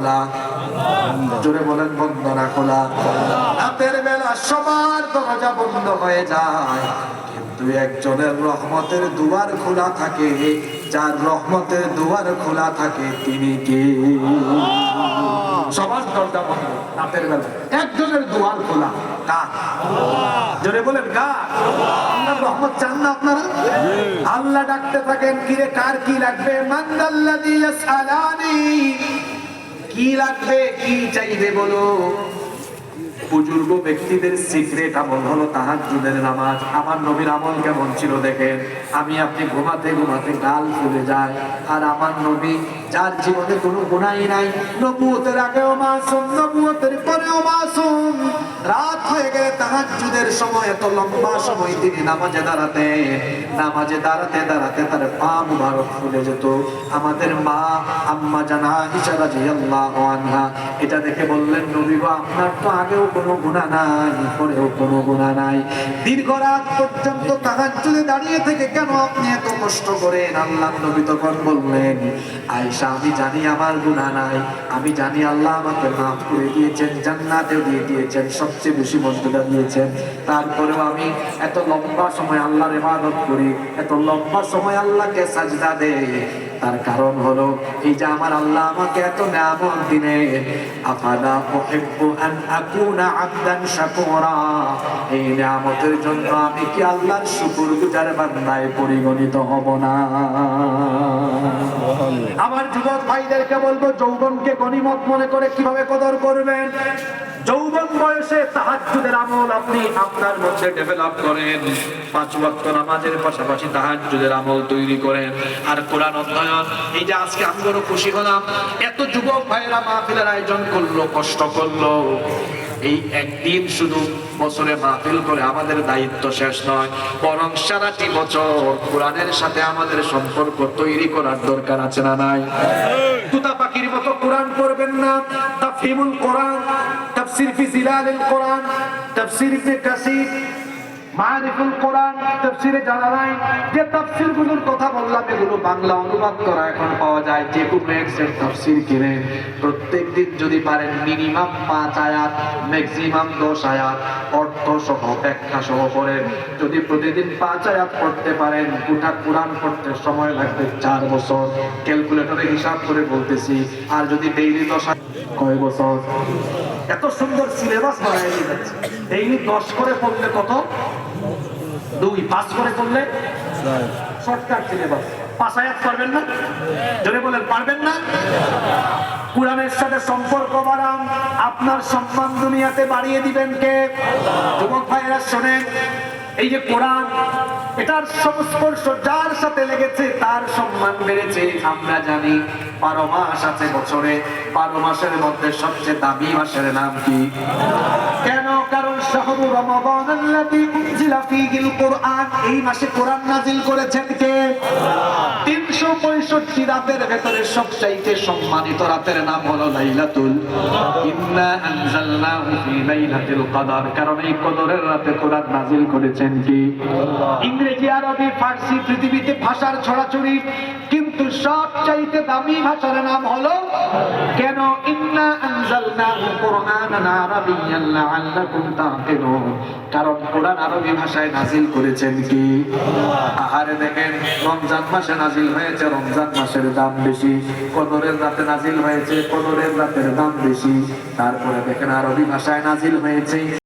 খোলা? জোরে বলেন বন্ধ না খোলা? রাতের বেলা সবার দরজা বন্ধ হয়ে যায়, কিন্তু একজনের রহমতের দুয়ার খোলা থাকে। যার রহমতের দুয়ার খোলা থাকে তিনি কে? সবার দরজা বন্ধ রাতের বেলা, একজনের দুয়ার খোলা। কার? জোরে বলেন কার? আল্লাহর রহমত চান না আপনারা? আল্লাহ ডাকতে থাকেন, কিরে কার কি লাগবে? মান্দাল্লাযী ইয়াসআলানি, কি লাগবে, কি চাইবে বলো। বুজুর্গ ব্যক্তিদের সিক্রেট আমল হলো তাহাজ্জুদের নামাজ। আমার নবীর আমল কেমন ছিল দেখেন, আমি আপনি ঘুমাতে ঘুমাতে গাল ফুলে যায়, আর আমার নবী যার জীবনে কোনো গুনাহ নাই, নবুয়তের আগেও মাসুম, নবুয়তের পরেও মাসুম, রাত হয়ে গেলে তাহাজ্জুদের সময় এত লম্বা সময় তিনি নামাজে দাঁড়াতে দাঁড়াতে তার পা মুবারক ফুলে যেত। আমাদের মা আম্মা জানা আয়েশা রাদিয়াল্লাহু আনহা এটা দেখে বললেন, নবী গো, আপনার তো আগেও কোনো গুনাহ নাই, পরেও কোনো গুনাহ নাই, দীর্ঘ রাত পর্যন্ত তাহাজ্জুদে দাঁড়িয়ে থেকে কেন আপনি এত কষ্ট করেন? আল্লাহর নবী তখন বললেন, আয়েশা, আমি জানি আমার গুনাহ নাই, আমি জানি আল্লাহ আমাকে মাফ করে দিয়েছেন, জান্নাতেও দিয়ে দিয়েছেন, সবচেয়ে বেশি মর্যাদা দিয়েছেন, তারপরেও আমি এত লম্বা সময় আল্লাহর ইবাদত করি, এত লম্বা সময় আল্লাহকে সাজদা দেই। তার কারণ হলো এই যে আমার আল্লাহ আমাকে এত নিয়ামত দিলেন, আফালা উহিব্বু আন আকুনা আবদান শাকুরা, এই নিয়ামতের জন্য আমি কি আল্লাহর শুকরগুজার বান্দায় পরিগণিত হব না? আমার যুবক ভাইদেরকে বলবো, যৌবনকে গনিমত মনে করে কিভাবে কদর করবেন। যৌবন বয়সে তাহাজ্জুদের আমল আপনি আপনার মধ্যে ডেভেলপ করেন, 5 ওয়াক্ত নামাজের পাশাপাশি তাহাজ্জুদের আমল তৈরি করেন, আর কোরআন অধ্যয়ন। এই যে আজকে আমি বড় খুশি হলাম, এত যুবক ভাইরা মাহফিলের আয়োজন করলো, কষ্ট করলো। এই একদিন শুধু বছরে মাহফিল করে আমাদের দায়িত্ব শেষ নয়, বরং সারাটি বছর কোরআনের সাথে আমাদের সম্পর্ক তৈরি করার দরকার আছে না নাই? তুতা পাখির মতো কোরআন পড়বেন না, তাফহিমুল কোরআন, তাফসীর ফি জিলালিল কোরআন, তাফসীর ইবনে কাসির, মারিফুল কোরআন, তাফসীরে জালালাইন, যে তাফসীরগুলোর কথা বললাম এগুলো বাংলা অনুবাদ করা এখন পাওয়া যায়। যে কোনো একজন তাফসীর কিনেন, প্রত্যেকদিন যদি পারেন মিনিমাম 5 আয়াত, ম্যাক্সিমাম 10 আয়াত অর্থ সহ ব্যাখ্যা সহ পড়েন। যদি প্রতিদিন 5 আয়াত পড়তে পারেন, গোটা কোরআন পড়তে সময় লাগবে 4 বছর। ক্যালকুলেটরে হিসাব করে বলতেছি। আর যদি ডেইলি 10 কয় বছর? এত সুন্দর সিলেবাস বানায় দিয়েছে। ডেইলি 10 করে পড়লে কত? 2, 5 করে পড়লে শর্টকাট সিলেবাস। 5 আয়াত পারবেন না? জোরে বলেন, পারবেন না? কোরআনের সাথে সম্পর্ক বাড়ান, আপনার সম্মান দুনিয়াতে বাড়িয়ে দিবেন কে? যুবক ভাইরা শোনেন, এই যে কোরআন, এটার সংস্পর্শ যার সাথে লেগেছে তার সম্মান বেড়েছে। আমরা জানি 12 মাস আছে বছরে, 12 মাসের মধ্যে সবচেয়ে দামি মাসের নাম কি? কেন? কারণ শাহরু রমাদান আল্লাযী উনজিলা ফীহিল কুরআন, এই মাসে কোরআন নাযিল করেছেন কে? 365 রাতের ভেতরে সবচাইতে সম্মানিত রাতের নাম হলো লাইলাতুল, ইন্না আনজালনাহু ফী লাইলাতুল কদর, কারণ এই কদরের রাতে কোরআন নাযিল করেছেন কি? ইংরেজি, আরবি, ফার্সি, পৃথিবীতে ভাষার ছড়াছড়ি, কিন্তু সবচাইতে দামি ভাষার নাম হলো কেন? ইন্না আনজালনাহু কুরআনান আরাবিয়্যান লাআল্লাকুম তা'কিলুন, কারণ কোরআন আরবি ভাষায় নাযিল করেছেন কি? আহারে দেখেন, রমজান মাসে নাযিল হয়েছে, রমজান মাসের দাম বেশি, কদরের রাতে নাযিল হয়েছে, কদরের রাতের দাম বেশি, তারপরে দেখেন আরবি ভাষায় নাযিল হয়েছে।